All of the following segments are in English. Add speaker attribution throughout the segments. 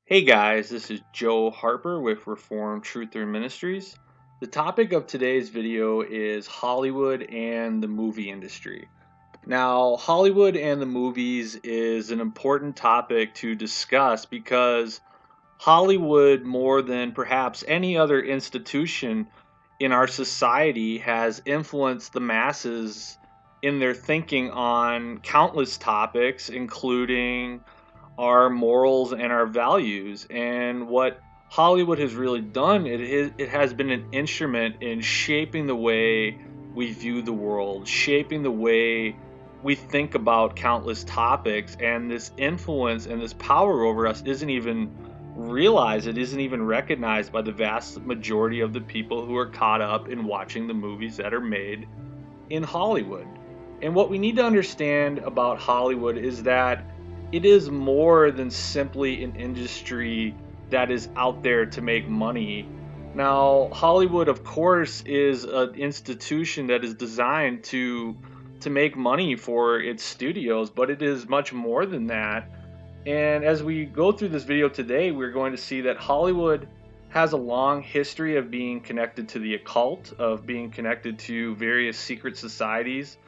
Speaker 1: Hey guys, this is Joe Harper with Reformed Truther Ministries. The topic of today's video is Hollywood and the movie industry. Now, Hollywood and the movies is an important topic to discuss because Hollywood, more than perhaps any other institution in our society, has influenced the masses in their thinking on countless topics, including our morals and our values. And what Hollywood has really done, it has been an instrument in shaping the way we view the world, shaping the way we think about countless topics. And this influence and this power over us isn't even realized, it isn't even recognized by the vast majority of the people who are caught up in watching the movies that are made in Hollywood. And what we need to understand about Hollywood is that it is more than simply an industry that is out there to make money. Now, Hollywood, of course, is an institution that is designed to make money for its studios, but it is much more than that. And as we go through this video today, we're going to see that Hollywood has a long history of being connected to the occult, of being connected to various secret societies,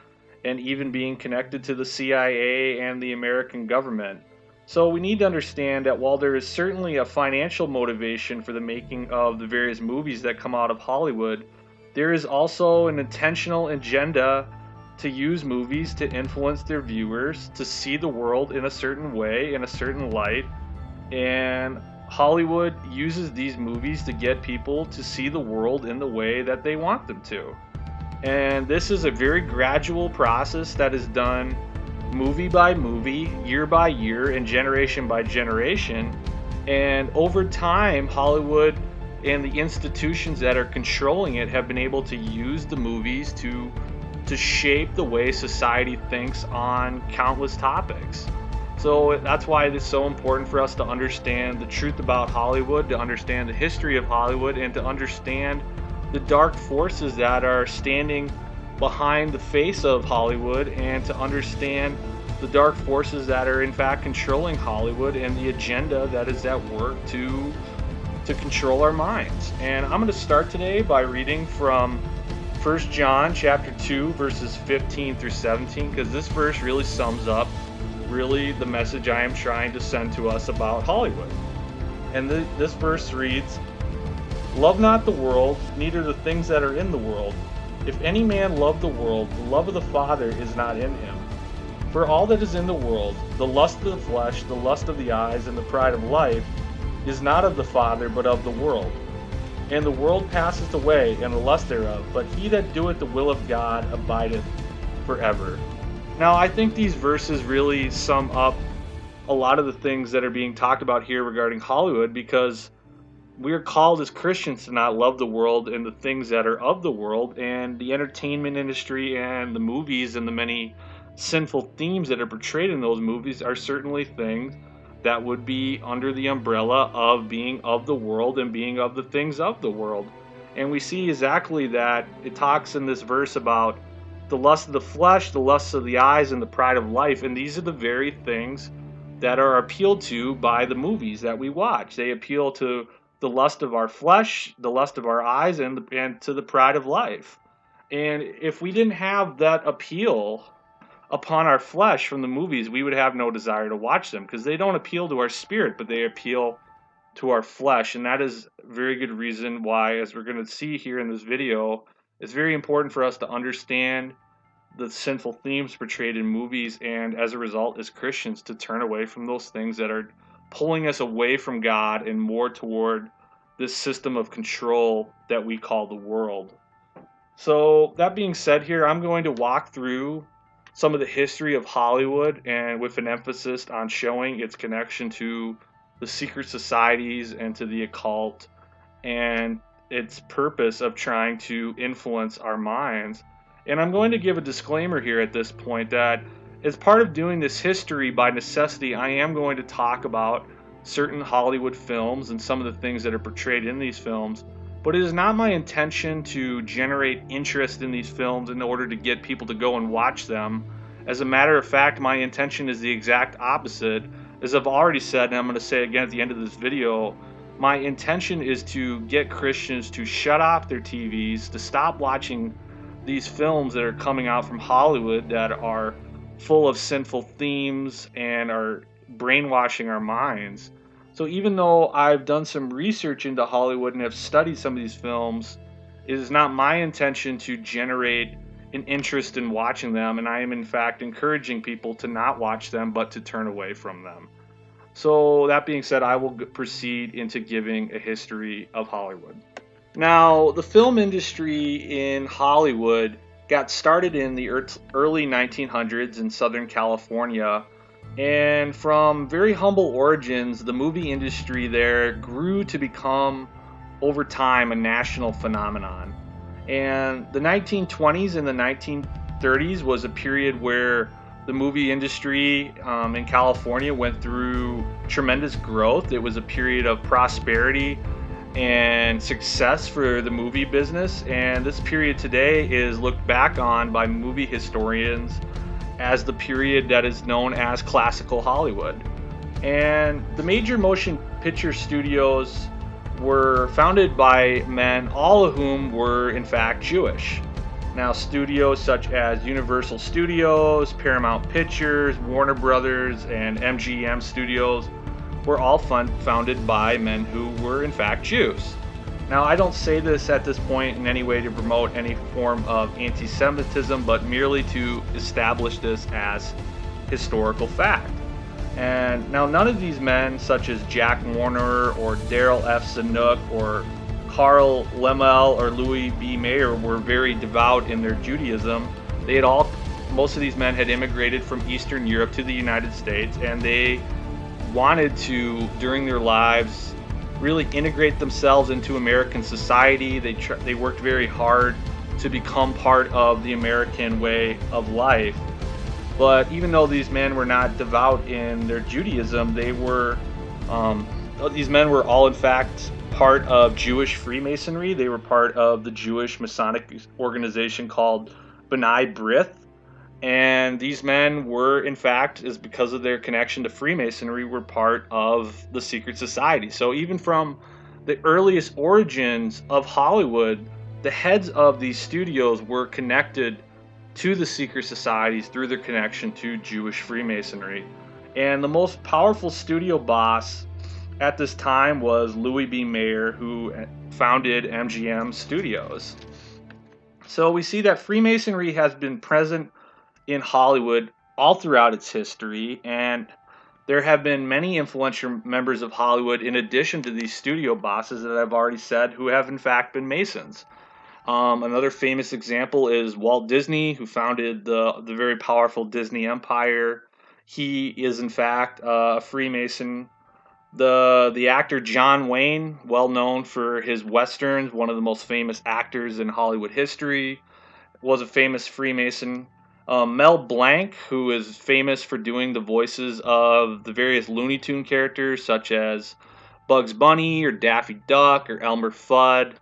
Speaker 1: and even being connected to the CIA and the American government. So we need to understand that while there is certainly a financial motivation for the making of the various movies that come out of Hollywood, there is also an intentional agenda to use movies to influence their viewers to see the world in a certain way, in a certain light. And Hollywood uses these movies to get people to see the world in the way that they want them to. And this is a very gradual process that is done movie by movie, year by year, and generation by generation. And over time, Hollywood and the institutions that are controlling it have been able to use the movies to shape the way society thinks on countless topics. So that's why it is so important for us to understand the truth about Hollywood, to understand the history of Hollywood, and to understand the dark forces that are standing behind the face of Hollywood, and to understand the dark forces that are in fact controlling Hollywood and the agenda that is at work to control our minds. And I'm going to start today by reading from 1 John chapter 2 verses 15 through 17, because this verse really sums up really the message I am trying to send to us about Hollywood. And this verse reads, "Love not the world, neither the things that are in the world. If any man love the world, the love of the Father is not in him. For all that is in the world, the lust of the flesh, the lust of the eyes, and the pride of life, is not of the Father, but of the world. And the world passeth away, and the lust thereof, but he that doeth the will of God abideth forever." Now, I think these verses really sum up a lot of the things that are being talked about here regarding Hollywood, because we are called as Christians to not love the world and the things that are of the world, and the entertainment industry and the movies and the many sinful themes that are portrayed in those movies are certainly things that would be under the umbrella of being of the world and being of the things of the world. And we see exactly that. It talks in this verse about the lust of the flesh, the lust of the eyes, and the pride of life, and these are the very things that are appealed to by the movies that we watch. They appeal to the lust of our flesh, the lust of our eyes, and to the pride of life. And if we didn't have that appeal upon our flesh from the movies, we would have no desire to watch them, because they don't appeal to our spirit, but they appeal to our flesh. And that is a very good reason why, as we're going to see here in this video, it's very important for us to understand the sinful themes portrayed in movies, and as a result, as Christians, to turn away from those things that are pulling us away from God and more toward this system of control that we call the world. So that being said, here I'm going to walk through some of the history of Hollywood, and with an emphasis on showing its connection to the secret societies and to the occult, and its purpose of trying to influence our minds. And I'm going to give a disclaimer here at this point that as part of doing this history, by necessity, I am going to talk about certain Hollywood films and some of the things that are portrayed in these films. But it is not my intention to generate interest in these films in order to get people to go and watch them. As a matter of fact, my intention is the exact opposite. as I've already said, and I'm going to say again at the end of this video, my intention is to get Christians to shut off their TVs, to stop watching these films that are coming out from Hollywood that are full of sinful themes and are brainwashing our minds. So even though I've done some research into Hollywood and have studied some of these films, it is not my intention to generate an interest in watching them, and I am in fact encouraging people to not watch them but to turn away from them. So that being said, I will proceed into giving a history of Hollywood. Now, the film industry in Hollywood got started in the early 1900s in Southern California, and from very humble origins, the movie industry there grew to become, over time, a national phenomenon. And the 1920s and the 1930s was a period where the movie industry in California went through tremendous growth. It was a period of prosperity and success for the movie business, and this period today is looked back on by movie historians as the period that is known as classical Hollywood. And the major motion picture studios were founded by men, all of whom were in fact Jewish. Now, studios such as Universal Studios, Paramount Pictures, Warner Brothers, and MGM Studios were all founded by men who were in fact Jews. Now, I don't say this at this point in any way to promote any form of anti-Semitism, but merely to establish this as historical fact. And now, none of these men, such as Jack Warner or Daryl F. Zanuck or Carl Laemmle or Louis B. Mayer, were very devout in their Judaism. Most of these men had immigrated from Eastern Europe to the United States, and they wanted to, during their lives, really integrate themselves into American society. They worked very hard to become part of the American way of life. But even though these men were not devout in their Judaism, these men were all in fact part of Jewish Freemasonry. They were part of the Jewish Masonic organization called B'nai B'rith. And these men were, in fact, is because of their connection to Freemasonry, were part of the secret society. So even from the earliest origins of Hollywood, the heads of these studios were connected to the secret societies through their connection to Jewish Freemasonry. And the most powerful studio boss at this time was Louis B. Mayer, who founded MGM Studios. So we see that Freemasonry has been present in Hollywood all throughout its history, and there have been many influential members of Hollywood in addition to these studio bosses that I've already said, who have in fact been Masons. Another famous example is Walt Disney, who founded the very powerful Disney Empire. He is in fact a Freemason. The actor John Wayne, well known for his westerns, one of the most famous actors in Hollywood history, was a famous Freemason. Mel Blanc, who is famous for doing the voices of the various Looney Tune characters such as Bugs Bunny or Daffy Duck or Elmer Fudd.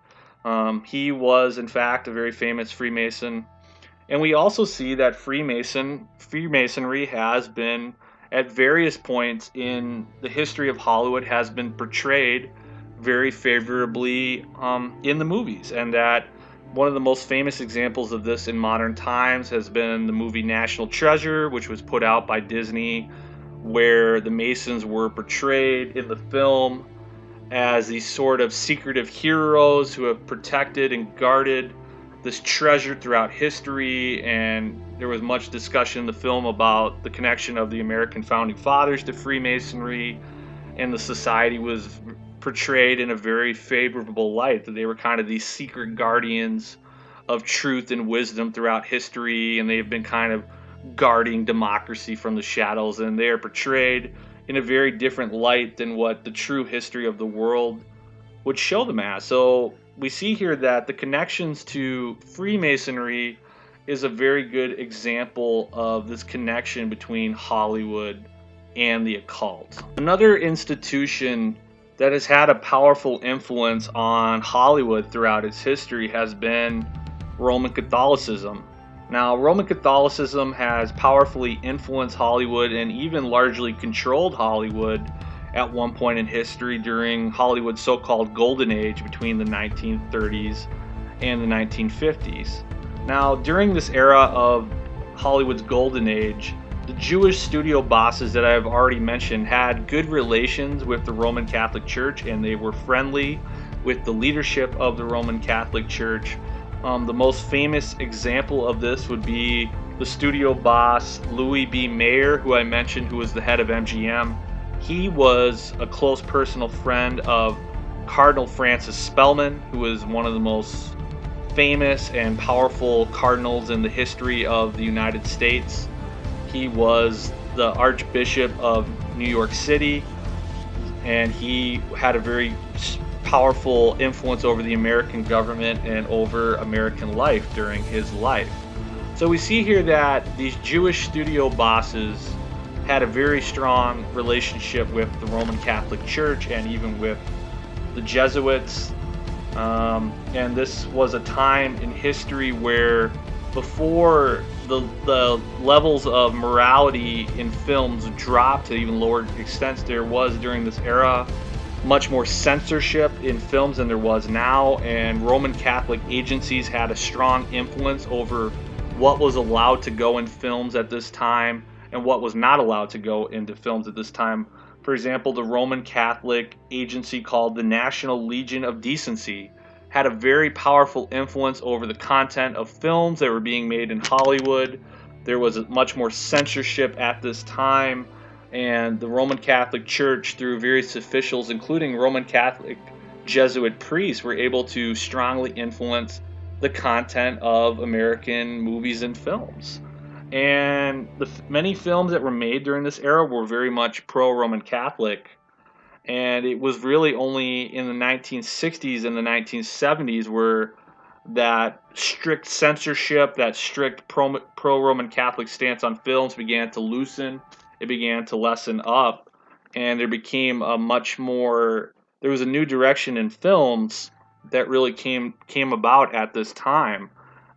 Speaker 1: He was, in fact, a very famous Freemason. And we also see that Freemasonry has been, at various points in the history of Hollywood, has been portrayed very favorably in the movies. And that one of the most famous examples of this in modern times has been the movie National Treasure, which was put out by Disney, where the Masons were portrayed in the film as these sort of secretive heroes who have protected and guarded this treasure throughout history. And there was much discussion in the film about the connection of the American founding fathers to Freemasonry, and the society was portrayed in a very favorable light, that they were kind of these secret guardians of truth and wisdom throughout history, and they have been kind of guarding democracy from the shadows, and they are portrayed in a very different light than what the true history of the world would show them as. So we see here that the connections to Freemasonry is a very good example of this connection between Hollywood and the occult. Another institution that has had a powerful influence on Hollywood throughout its history has been Roman Catholicism. Now, Roman Catholicism has powerfully influenced Hollywood and even largely controlled Hollywood at one point in history during Hollywood's so-called golden age between the 1930s and the 1950s. Now, during this era of Hollywood's golden age, the Jewish studio bosses that I've already mentioned had good relations with the Roman Catholic Church, and they were friendly with the leadership of the Roman Catholic Church. The most famous example of this would be the studio boss Louis B. Mayer, who I mentioned, who was the head of MGM. He was a close personal friend of Cardinal Francis Spellman, who was one of the most famous and powerful cardinals in the history of the United States. He was the Archbishop of New York City, and he had a very powerful influence over the American government and over American life during his life. So we see here that these Jewish studio bosses had a very strong relationship with the Roman Catholic Church and even with the Jesuits. And this was a time in history where, before the levels of morality in films dropped to even lower extents, there was during this era much more censorship in films than there was now, and Roman Catholic agencies had a strong influence over what was allowed to go in films at this time and what was not allowed to go into films at this time. For example, the Roman Catholic agency called the National Legion of Decency had a very powerful influence over the content of films that were being made in Hollywood. There was much more censorship at this time, and the Roman Catholic Church, through various officials, including Roman Catholic Jesuit priests, were able to strongly influence the content of American movies and films. And the many films that were made during this era were very much pro-Roman Catholic, and it was really only in the 1960s and the 1970s where that strict censorship, that strict pro-Roman Catholic stance on films began to loosen. It began to lessen up, and there became there was a new direction in films that really came about at this time.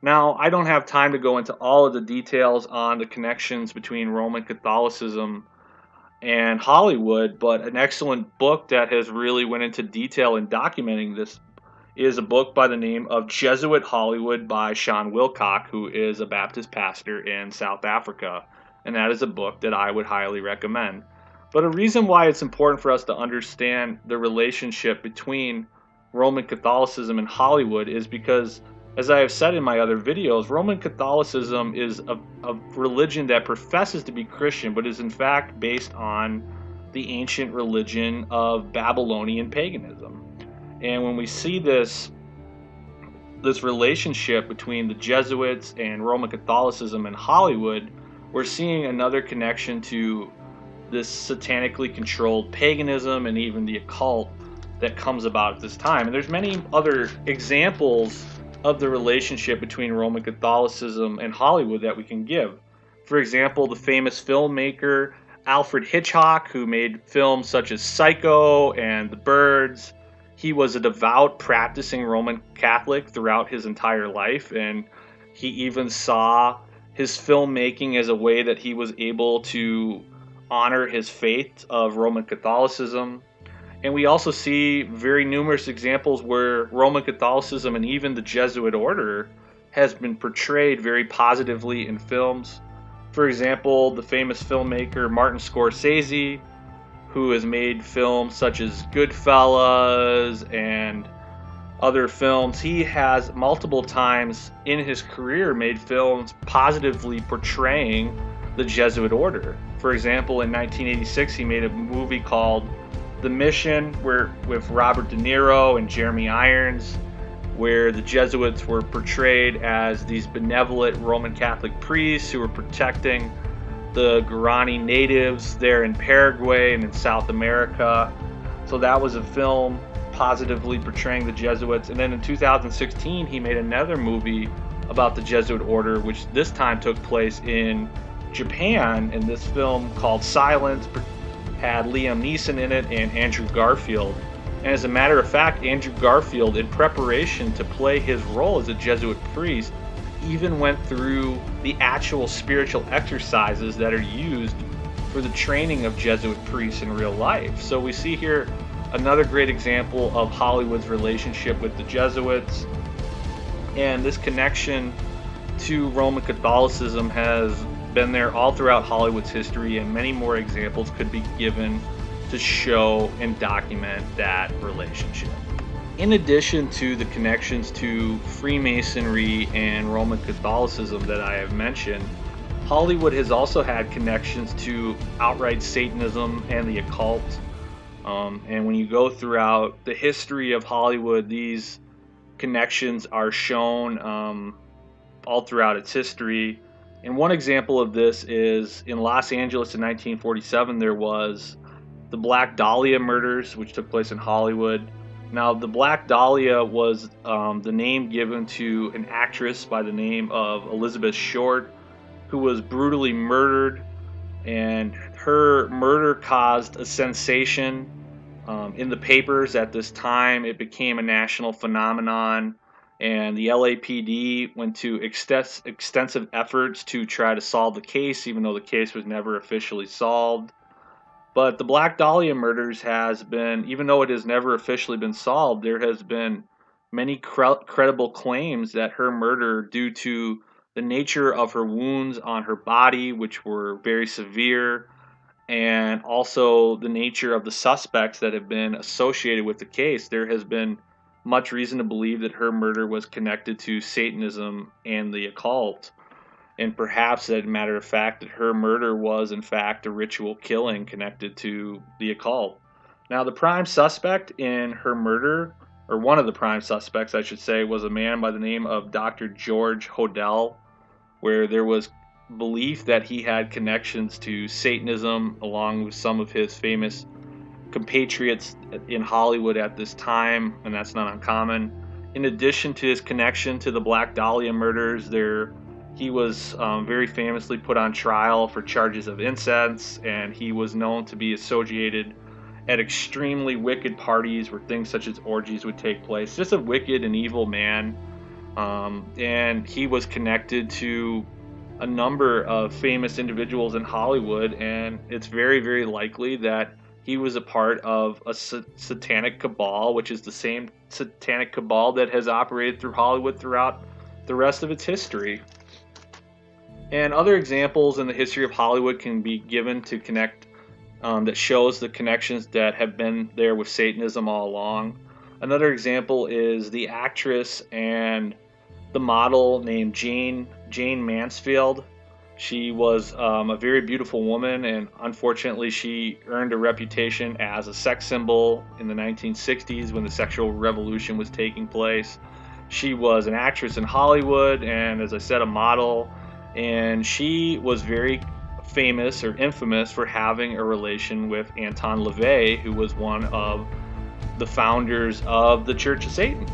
Speaker 1: Now, I don't have time to go into all of the details on the connections between Roman Catholicism and Hollywood, but an excellent book that has really went into detail in documenting this is a book by the name of Jesuit Hollywood by Sean Wilcock, who is a Baptist pastor in South Africa. And that is a book that I would highly recommend. But a reason why it's important for us to understand the relationship between Roman Catholicism and Hollywood is because, as I have said in my other videos, Roman Catholicism is a religion that professes to be Christian, but is in fact based on the ancient religion of Babylonian paganism. And when we see this relationship between the Jesuits and Roman Catholicism and Hollywood, we're seeing another connection to this satanically controlled paganism and even the occult that comes about at this time. And there's many other examples of the relationship between Roman Catholicism and Hollywood that we can give. For example, the famous filmmaker Alfred Hitchcock, who made films such as Psycho and The Birds. He was a devout, practicing Roman Catholic throughout his entire life, and he even saw his filmmaking as a way that he was able to honor his faith of Roman Catholicism. And we also see very numerous examples where Roman Catholicism and even the Jesuit order has been portrayed very positively in films. For example, the famous filmmaker Martin Scorsese, who has made films such as Goodfellas and other films, he has multiple times in his career made films positively portraying the Jesuit order. For example, in 1986, he made a movie called The Mission with Robert De Niro and Jeremy Irons, where the Jesuits were portrayed as these benevolent Roman Catholic priests who were protecting the Guarani natives there in Paraguay and in South America. So that was a film positively portraying the Jesuits. And then in 2016, he made another movie about the Jesuit order, which this time took place in Japan. And this film, called Silence, had Liam Neeson in it and Andrew Garfield. And as a matter of fact, Andrew Garfield, in preparation to play his role as a Jesuit priest, even went through the actual spiritual exercises that are used for the training of Jesuit priests in real life. So we see here another great example of Hollywood's relationship with the Jesuits, and this connection to Roman Catholicism has been there all throughout Hollywood's history, and many more examples could be given to show and document that relationship. In addition to the connections to Freemasonry and Roman Catholicism that I have mentioned, Hollywood has also had connections to outright Satanism and the occult. And when you go throughout the history of Hollywood, these connections are shown all throughout its history. And one example of this is in Los Angeles in 1947, there was the Black Dahlia murders, which took place in Hollywood. Now, the Black Dahlia was the name given to an actress by the name of Elizabeth Short, who was brutally murdered, and her murder caused a sensation in the papers at this time. It became a national phenomenon, and the LAPD went to extensive efforts to try to solve the case, even though the case was never officially solved. But the Black Dahlia murders has been, even though it has never officially been solved, there has been many credible claims that her murder, due to the nature of her wounds on her body, which were very severe, and also the nature of the suspects that have been associated with the case, there has been much reason to believe that her murder was connected to Satanism and the occult. And perhaps, as a matter of fact, that her murder was in fact a ritual killing connected to the occult. Now, the prime suspect in her murder, or one of the prime suspects, I should say, was a man by the name of Dr. George Hodel, where there was belief that he had connections to Satanism, along with some of his famous compatriots in Hollywood at this time, and that's not uncommon. In addition to his connection to the Black Dahlia murders, he was very famously put on trial for charges of incest, and he was known to be associated at extremely wicked parties where things such as orgies would take place. Just a wicked and evil man, and he was connected to a number of famous individuals in Hollywood, and it's very, very likely that he was a part of a satanic cabal, which is the same satanic cabal that has operated through Hollywood throughout the rest of its history. And other examples in the history of Hollywood can be given to connect, that shows the connections that have been there with Satanism all along. Another example is the actress and the model named Jane Mansfield. She was a very beautiful woman, and unfortunately she earned a reputation as a sex symbol in the 1960s when the sexual revolution was taking place. She was an actress in Hollywood and, as I said, a model, and she was very famous or infamous for having a relation with Anton LaVey, who was one of the founders of the Church of Satan.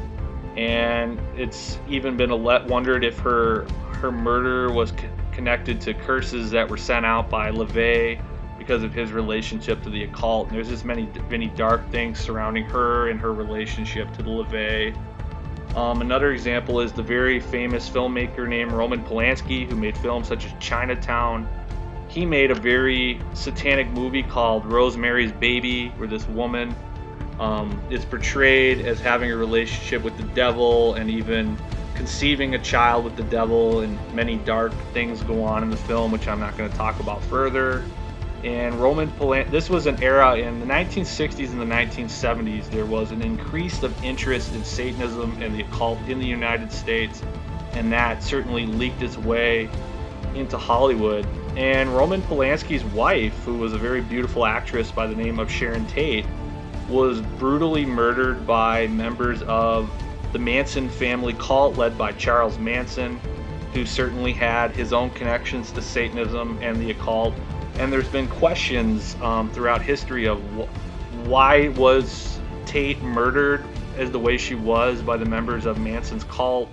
Speaker 1: And it's even been wondered if her murder was connected to curses that were sent out by LaVey because of his relationship to the occult. And there's just many dark things surrounding her and her relationship to the LaVey. Another example is the very famous filmmaker named Roman Polanski, who made films such as Chinatown. He made a very satanic movie called Rosemary's Baby, where this woman is portrayed as having a relationship with the devil and even conceiving a child with the devil, and many dark things go on in the film, which I'm not going to talk about further. And this was an era in the 1960s and the 1970s. There was an increase of interest in Satanism and the occult in the United States, and that certainly leaked its way into Hollywood. And Roman Polanski's wife, who was a very beautiful actress by the name of Sharon Tate, was brutally murdered by members of the Manson family cult led by Charles Manson, who certainly had his own connections to Satanism and the occult. And there's been questions throughout history of why was Tate murdered as the way she was by the members of Manson's cult?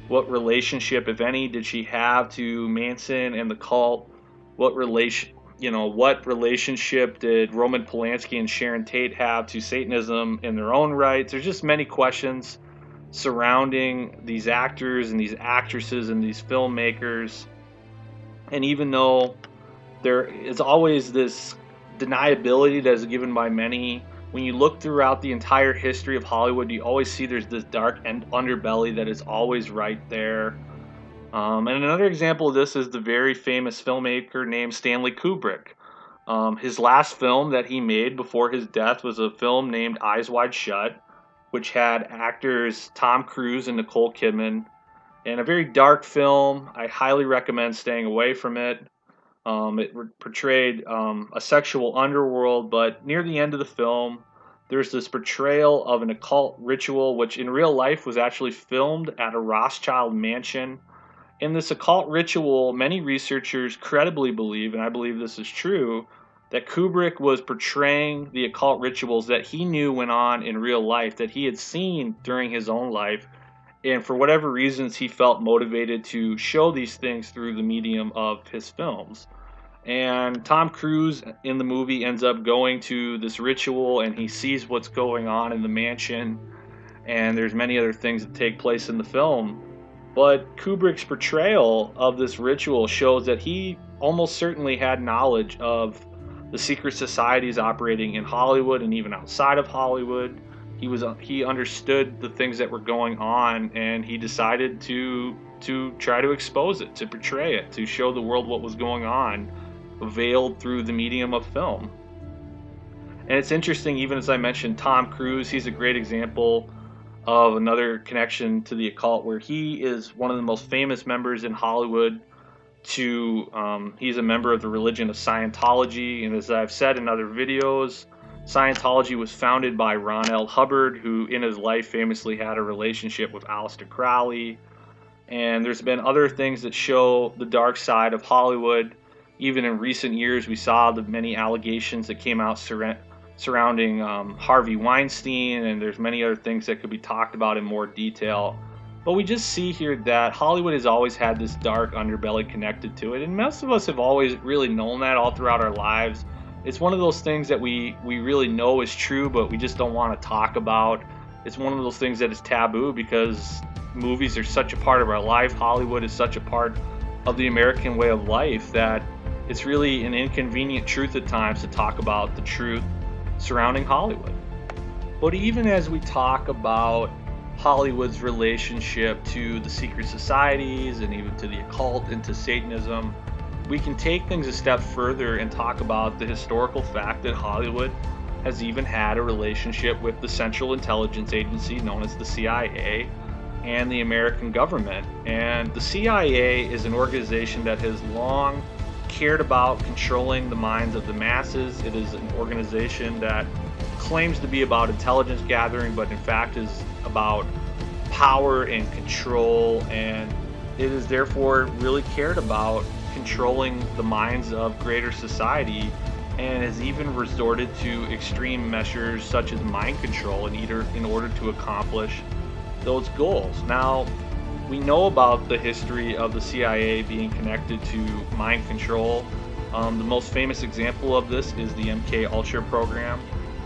Speaker 1: What relationship, if any, did she have to Manson and the cult? What relationship did Roman Polanski and Sharon Tate have to Satanism in their own rights? There's just many questions surrounding these actors and these actresses and these filmmakers. And even though there is always this deniability that is given by many, when you look throughout the entire history of Hollywood, you always see there's this dark underbelly that is always right there. And another example of this is the very famous filmmaker named Stanley Kubrick. His last film that he made before his death was a film named Eyes Wide Shut, which had actors Tom Cruise and Nicole Kidman. And a very dark film. I highly recommend staying away from it. It portrayed a sexual underworld, but near the end of the film, there's this portrayal of an occult ritual, which in real life was actually filmed at a Rothschild mansion. In this occult ritual, many researchers credibly believe, and I believe this is true, that Kubrick was portraying the occult rituals that he knew went on in real life, that he had seen during his own life, and for whatever reasons, he felt motivated to show these things through the medium of his films. And Tom Cruise in the movie ends up going to this ritual and he sees what's going on in the mansion. And there's many other things that take place in the film. But Kubrick's portrayal of this ritual shows that he almost certainly had knowledge of the secret societies operating in Hollywood and even outside of Hollywood. He understood the things that were going on, and he decided to try to expose it, to portray it, to show the world what was going on, veiled through the medium of film. And it's interesting, even as I mentioned Tom Cruise, he's a great example of another connection to the occult, where he is one of the most famous members in Hollywood. He's a member of the religion of Scientology, and as I've said in other videos, Scientology was founded by Ron L. Hubbard, who in his life famously had a relationship with Aleister Crowley. And there's been other things that show the dark side of Hollywood. Even in recent years, we saw the many allegations that came out surrounding Harvey Weinstein, and there's many other things that could be talked about in more detail. But we just see here that Hollywood has always had this dark underbelly connected to it, and most of us have always really known that all throughout our lives. It's one of those things that we really know is true, but we just don't want to talk about. It's one of those things that is taboo because movies are such a part of our life. Hollywood is such a part of the American way of life that it's really an inconvenient truth at times to talk about the truth surrounding Hollywood. But even as we talk about Hollywood's relationship to the secret societies and even to the occult and to Satanism, we can take things a step further and talk about the historical fact that Hollywood has even had a relationship with the Central Intelligence Agency known as the CIA and the American government. And the CIA is an organization that has long cared about controlling the minds of the masses. It is an organization that claims to be about intelligence gathering, but in fact is about power and control, and it is therefore really cared about controlling the minds of greater society, and has even resorted to extreme measures such as mind control in order to accomplish those goals. Now, we know about the history of the CIA being connected to mind control. The most famous example of this is the MK Ultra program.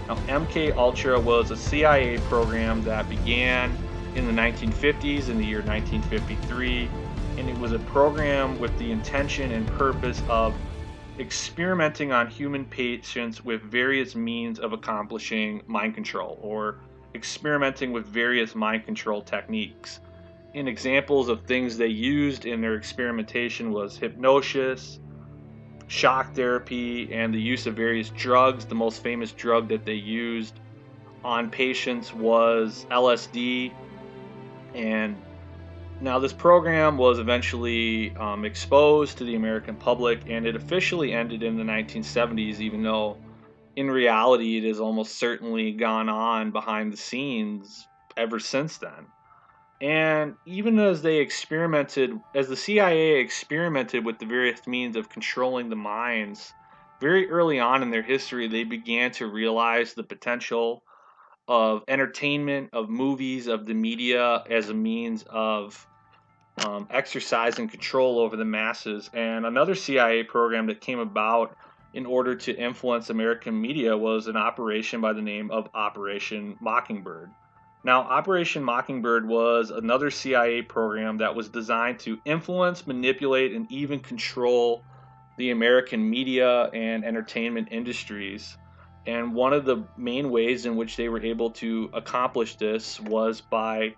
Speaker 1: Now, MK Ultra was a CIA program that began in the 1950s, in the year 1953, and it was a program with the intention and purpose of experimenting on human patients with various means of accomplishing mind control, or experimenting with various mind control techniques. And examples of things they used in their experimentation was hypnosis, shock therapy, and the use of various drugs. The most famous drug that they used on patients was LSD. And now this program was eventually exposed to the American public, and it officially ended in the 1970s, even though in reality it has almost certainly gone on behind the scenes ever since then. And even as as the CIA experimented with the various means of controlling the minds, very early on in their history, they began to realize the potential of entertainment, of movies, of the media as a means of exercising control over the masses. And another CIA program that came about in order to influence American media was an operation by the name of Operation Mockingbird. Now, Operation Mockingbird was another CIA program that was designed to influence, manipulate, and even control the American media and entertainment industries. And one of the main ways in which they were able to accomplish this was by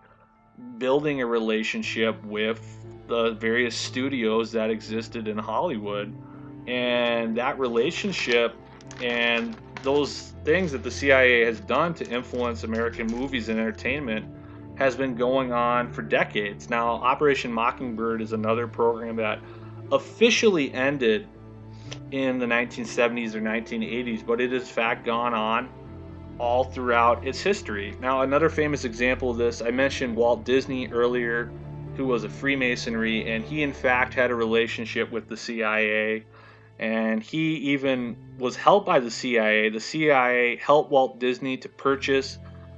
Speaker 1: building a relationship with the various studios that existed in Hollywood. And that relationship and those things that the CIA has done to influence American movies and entertainment has been going on for decades. Now, Operation Mockingbird is another program that officially ended in the 1970s or 1980s, but it has in fact gone on all throughout its history. Now, another famous example of this, I mentioned Walt Disney earlier, who was a Freemasonry, and he in fact had a relationship with the CIA, and he even was helped by the CIA. The CIA helped Walt Disney to purchase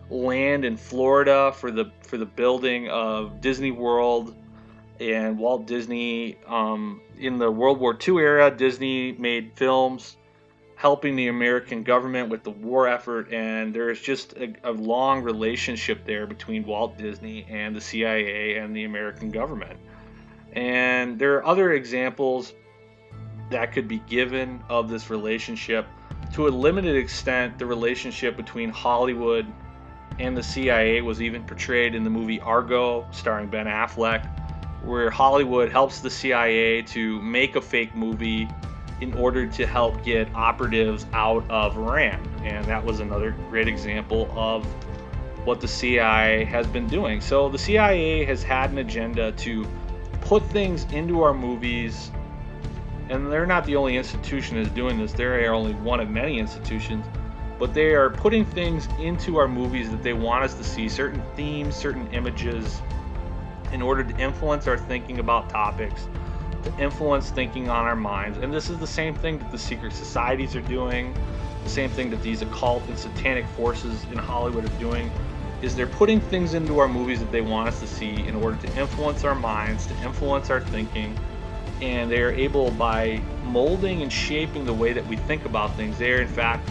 Speaker 1: land in Florida for the building of Disney World. And Walt Disney, in the World War II era, Disney made films helping the American government with the war effort, and there is just a long relationship there between Walt Disney and the CIA and the American government. And there are other examples that could be given of this relationship. To a limited extent, the relationship between Hollywood and the CIA was even portrayed in the movie Argo, starring Ben Affleck, where Hollywood helps the CIA to make a fake movie in order to help get operatives out of Iran. And that was another great example of what the CIA has been doing. So the CIA has had an agenda to put things into our movies, and they're not the only institution that's doing this. They are only one of many institutions, but they are putting things into our movies that they want us to see, certain themes, certain images, in order to influence our thinking about topics, to influence thinking on our minds. And this is the same thing that the secret societies are doing, the same thing that these occult and satanic forces in Hollywood are doing, is they're putting things into our movies that they want us to see in order to influence our minds, to influence our thinking. And they are able, by molding and shaping the way that we think about things, they are in fact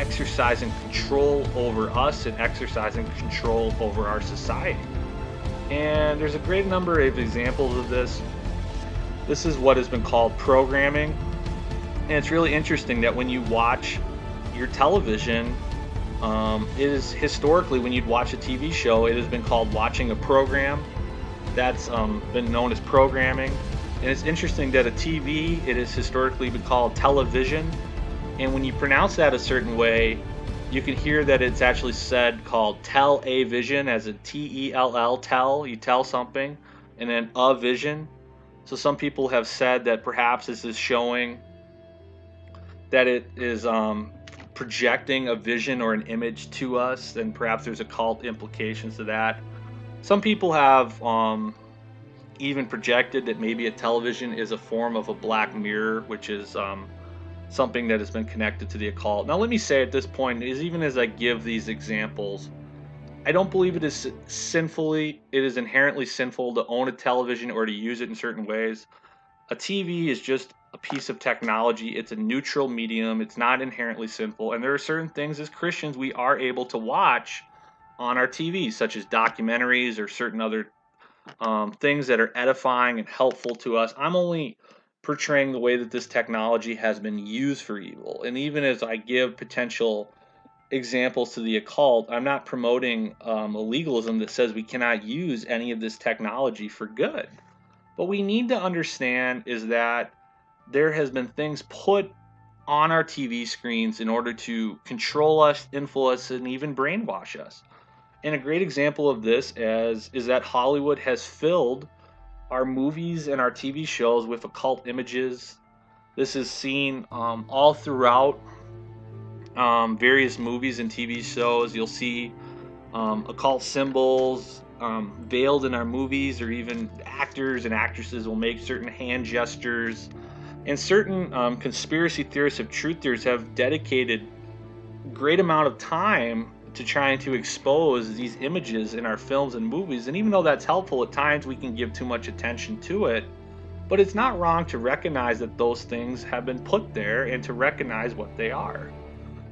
Speaker 1: exercising control over us and exercising control over our society. And there's a great number of examples of this. This is what has been called programming. And it's really interesting that when you watch your television, it is historically, when you'd watch a TV show, it has been called watching a program. That's been known as programming. And it's interesting that a TV, it has historically been called television. And when you pronounce that a certain way, you can hear that it's actually said called tell-a-vision, as in T-E-L-L, tell, you tell something, and then a vision. So some people have said that perhaps this is showing that it is projecting a vision or an image to us, and perhaps there's occult implications to that. Some people have even projected that maybe a television is a form of a black mirror, which is something that has been connected to the occult. Now, let me say at this point, is even as I give these examples, I don't believe it is inherently sinful to own a television or to use it in certain ways. A TV is just a piece of technology. It's a neutral medium. It's not inherently sinful. And there are certain things as Christians we are able to watch on our TVs, such as documentaries or certain other things that are edifying and helpful to us. I'm only portraying the way that this technology has been used for evil. And even as I give potential examples to the occult, I'm not promoting a legalism that says we cannot use any of this technology for good. What we need to understand is that there has been things put on our TV screens in order to control us, influence, and even brainwash us. And a great example of this is that Hollywood has filled our movies and our TV shows with occult images. This is seen all throughout various movies and TV shows. You'll see occult symbols veiled in our movies, or even actors and actresses will make certain hand gestures. And certain conspiracy theorists of truth theorists have dedicated a great amount of time to trying to expose these images in our films and movies. And even though that's helpful, at times we can give too much attention to it. But it's not wrong to recognize that those things have been put there and to recognize what they are.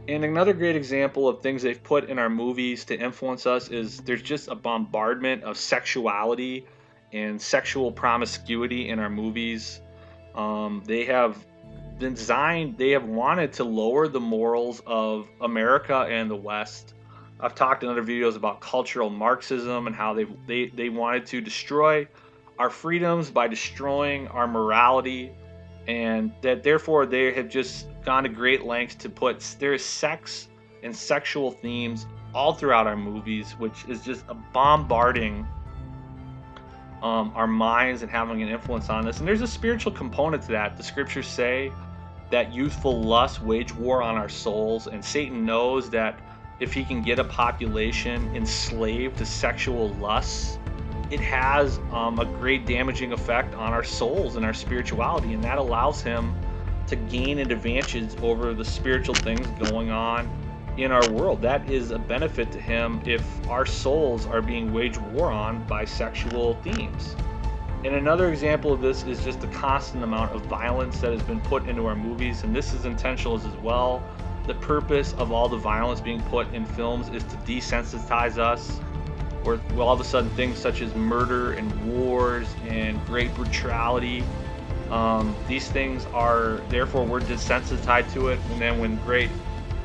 Speaker 1: And another great example of things they've put in our movies to influence us is there's just a bombardment of sexuality and sexual promiscuity in our movies. They have designed, they have wanted to lower the morals of America and the West. I've talked in other videos about cultural Marxism and how they wanted to destroy our freedoms by destroying our morality, and that therefore they have just gone to great lengths to put there's sex and sexual themes all throughout our movies, which is just a bombarding our minds and having an influence on us. And there's a spiritual component to that. The scriptures say that youthful lust wage war on our souls, and Satan knows that if he can get a population enslaved to sexual lusts, it has a great damaging effect on our souls and our spirituality, and that allows him to gain an advantage over the spiritual things going on in our world. That is a benefit to him if our souls are being waged war on by sexual themes. And another example of this is just the constant amount of violence that has been put into our movies, and this is intentional as well. The purpose of all the violence being put in films is to desensitize us, where all of a sudden things such as murder and wars and great brutality, these things are, therefore we're desensitized to it, and then when great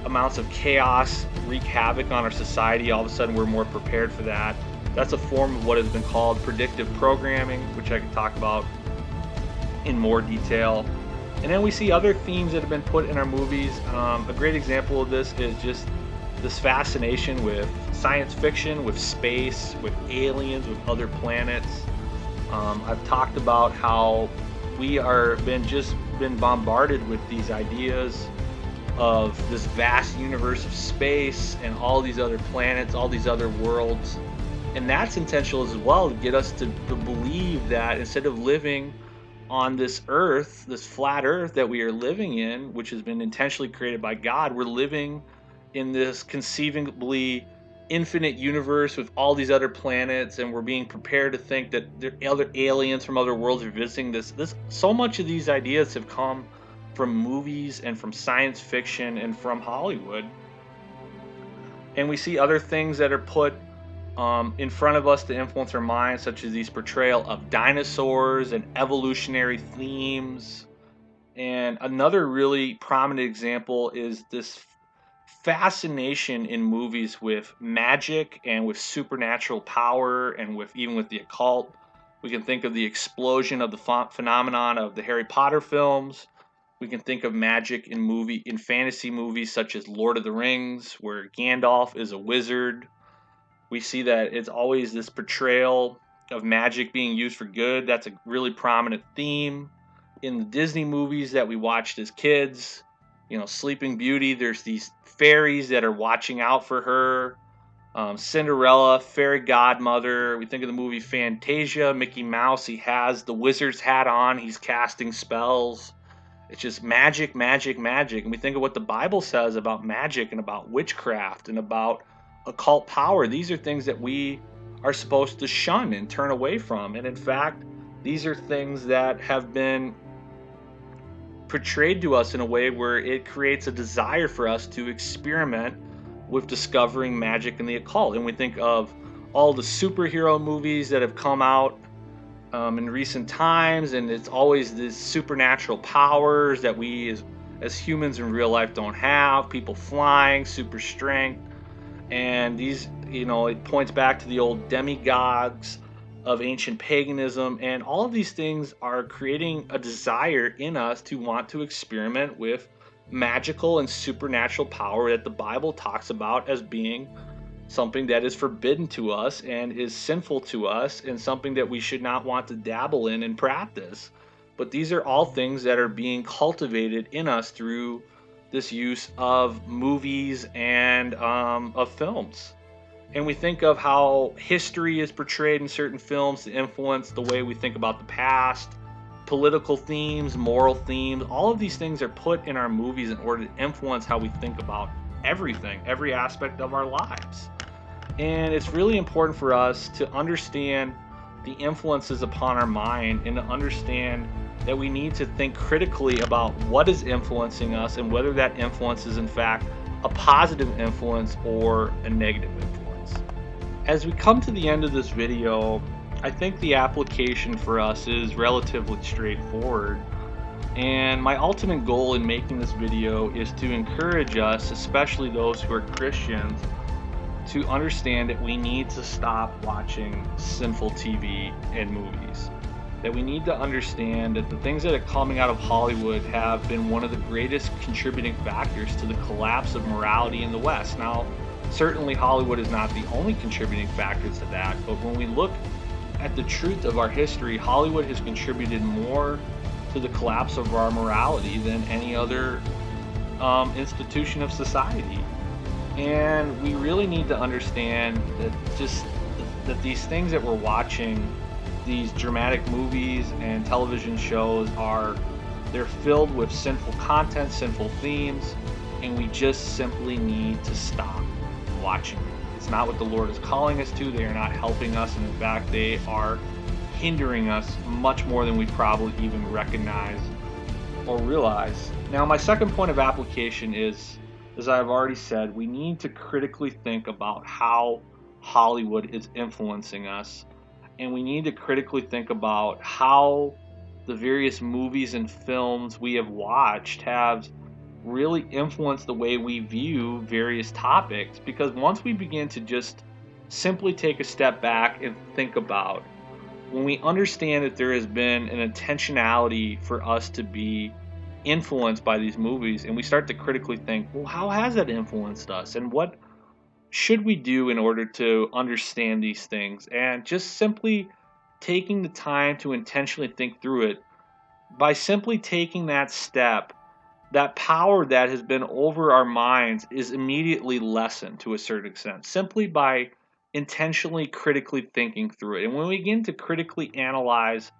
Speaker 1: amounts of chaos wreak havoc on our society, all of a sudden we're more prepared for that. That's a form of what has been called predictive programming, which I can talk about in more detail. And then we see other themes that have been put in our movies. A great example of this is just this fascination with science fiction, with space, with aliens, with other planets. I've talked about how we are been bombarded with these ideas of this vast universe of space and all these other planets, all these other worlds. And that's intentional as well, to get us to believe that instead of living on this earth, this flat earth that we are living in, which has been intentionally created by God, we're living in this conceivably infinite universe with all these other planets, and we're being prepared to think that there are other aliens from other worlds are visiting this. So much of these ideas have come from movies and from science fiction and from Hollywood. And we see other things that are put in front of us to influence our minds, such as these portrayal of dinosaurs and evolutionary themes. And another really prominent example is this fascination in movies with magic and with supernatural power and with even with the occult. We can think of the explosion of the phenomenon of the Harry Potter films. We can think of magic in fantasy movies such as Lord of the Rings, where Gandalf is a wizard. We see that it's always this portrayal of magic being used for good. That's a really prominent theme in the Disney movies that we watched as kids. You know, Sleeping Beauty, there's these fairies that are watching out for her. Cinderella, fairy godmother. We think of the movie Fantasia, Mickey Mouse, he has the wizard's hat on, he's casting spells. It's just magic, magic, magic. And we think of what the Bible says about magic and about witchcraft and about occult power. These are things that we are supposed to shun and turn away from. And in fact, these are things that have been portrayed to us in a way where it creates a desire for us to experiment with discovering magic and the occult. And we think of all the superhero movies that have come out in recent times, and it's always these supernatural powers that we as humans in real life don't have. People flying, super strength, and these, it points back to the old demigods of ancient paganism, and all of these things are creating a desire in us to want to experiment with magical and supernatural power that the Bible talks about as being something that is forbidden to us and is sinful to us and something that we should not want to dabble in and practice. But these are all things that are being cultivated in us through this use of movies and of films. And we think of how history is portrayed in certain films to influence the way we think about the past, political themes, moral themes. All of these things are put in our movies in order to influence how we think about everything, every aspect of our lives. And it's really important for us to understand the influences upon our mind and to understand that we need to think critically about what is influencing us and whether that influence is in fact a positive influence or a negative influence. As we come to the end of this video, I think the application for us is relatively straightforward. And my ultimate goal in making this video is to encourage us, especially those who are Christians, to understand that we need to stop watching sinful TV and movies. That we need to understand that the things that are coming out of Hollywood have been one of the greatest contributing factors to the collapse of morality in the West. Now, certainly Hollywood is not the only contributing factor to that, but when we look at the truth of our history, Hollywood has contributed more to the collapse of our morality than any other institution of society. And we really need to understand that these things that we're watching, these dramatic movies and television shows, they're filled with sinful content, sinful themes, and we just simply need to stop watching them. It's not what the Lord is calling us to. They are not helping us, and in fact, they are hindering us much more than we probably even recognize or realize. Now, my second point of application is, as I've already said, we need to critically think about how Hollywood is influencing us, and we need to critically think about how the various movies and films we have watched have really influenced the way we view various topics. Because once we begin to just simply take a step back and think about, when we understand that there has been an intentionality for us to be influenced by these movies, and we start to critically think, well, how has that influenced us, and what should we do in order to understand these things, and just simply taking the time to intentionally think through it, by simply taking that step, that power that has been over our minds is immediately lessened to a certain extent, simply by intentionally critically thinking through it. And when we begin to critically analyze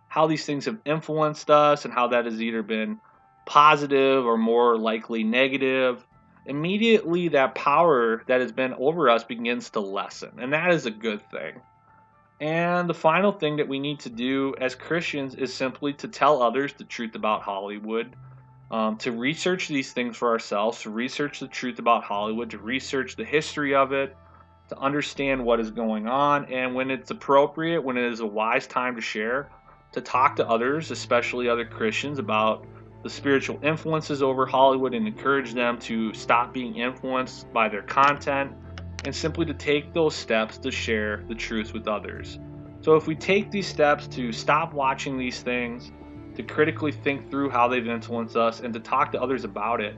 Speaker 1: how these things have influenced us and how that has either been positive or more likely negative, immediately that power that has been over us begins to lessen. And that is a good thing. And the final thing that we need to do as Christians is simply to tell others the truth about Hollywood, to research these things for ourselves, to research the truth about Hollywood, to research the history of it, to understand what is going on, and when it's appropriate, when it is a wise time to share, to talk to others, especially other Christians, about the spiritual influences over Hollywood and encourage them to stop being influenced by their content, and simply to take those steps to share the truth with others. So if we take these steps to stop watching these things, to critically think through how they've influenced us, and to talk to others about it,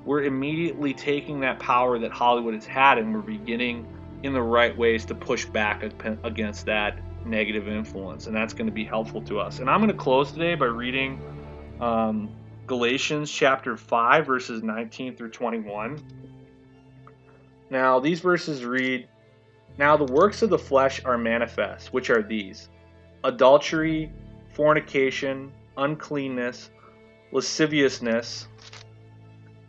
Speaker 1: we're immediately taking that power that Hollywood has had, and we're beginning in the right ways to push back against that negative influence, and that's going to be helpful to us. And I'm going to close today by reading Galatians chapter 5, verses 19 through 21. Now, these verses read, "Now the works of the flesh are manifest, which are these: adultery, fornication, uncleanness, lasciviousness,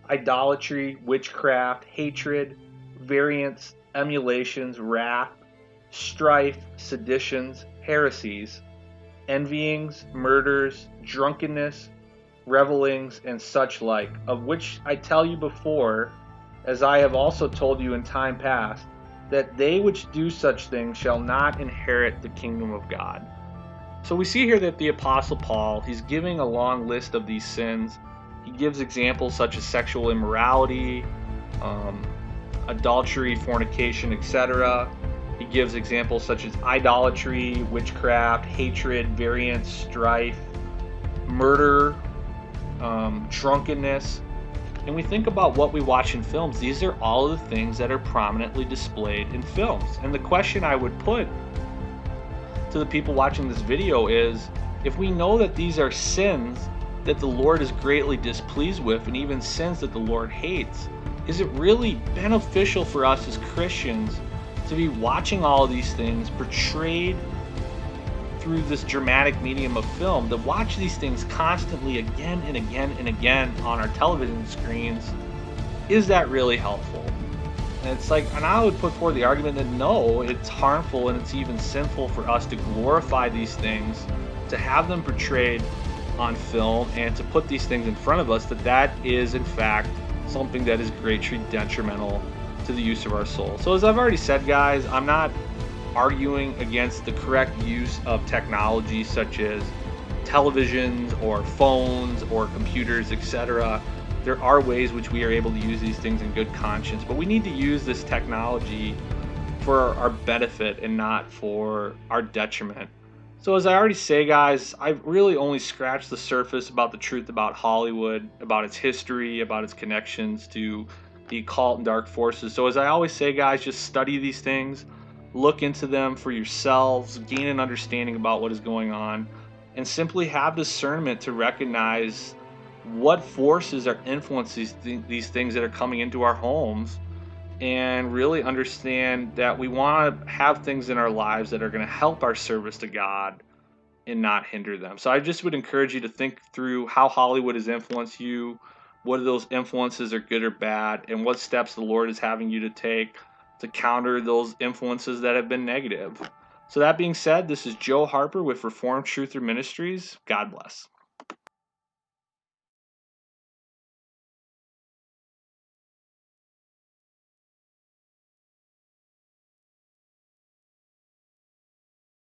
Speaker 1: idolatry, witchcraft, hatred, variance, emulations, wrath, strife, seditions, heresies, envyings, murders, drunkenness, revelings, and such like, of which I tell you before, as I have also told you in time past, that they which do such things shall not inherit the kingdom of God." So we see here that the Apostle Paul, he's giving a long list of these sins. He gives examples such as sexual immorality, adultery, fornication, etc. He gives examples such as idolatry, witchcraft, hatred, variance, strife, murder, drunkenness. And we think about what we watch in films. These are all of the things that are prominently displayed in films. And the question I would put to the people watching this video is, if we know that these are sins that the Lord is greatly displeased with, and even sins that the Lord hates, is it really beneficial for us as Christians to be watching all of these things portrayed through this dramatic medium of film, to watch these things constantly again and again and again on our television screens? Is that really helpful? And it's like, and I would put forward the argument that no, it's harmful and it's even sinful for us to glorify these things, to have them portrayed on film, and to put these things in front of us, that is in fact something that is greatly detrimental to the use of our soul. So as I've already said, guys, I'm not arguing against the correct use of technology such as televisions or phones or computers, etc. There are ways which we are able to use these things in good conscience, but we need to use this technology for our benefit and not for our detriment. So as I already say, guys, I've really only scratched the surface about the truth about Hollywood, about its history, about its connections to the occult and dark forces. So as I always say, guys, just study these things, look into them for yourselves, gain an understanding about what is going on, and simply have discernment to recognize what forces are influencing these things that are coming into our homes, and really understand that we want to have things in our lives that are going to help our service to God and not hinder them. So I just would encourage you to think through how Hollywood has influenced you, what of those influences are good or bad, and what steps the Lord is having you to take to counter those influences that have been negative. So that being said, this is Joe Harper with Reformed Truther Ministries. God bless.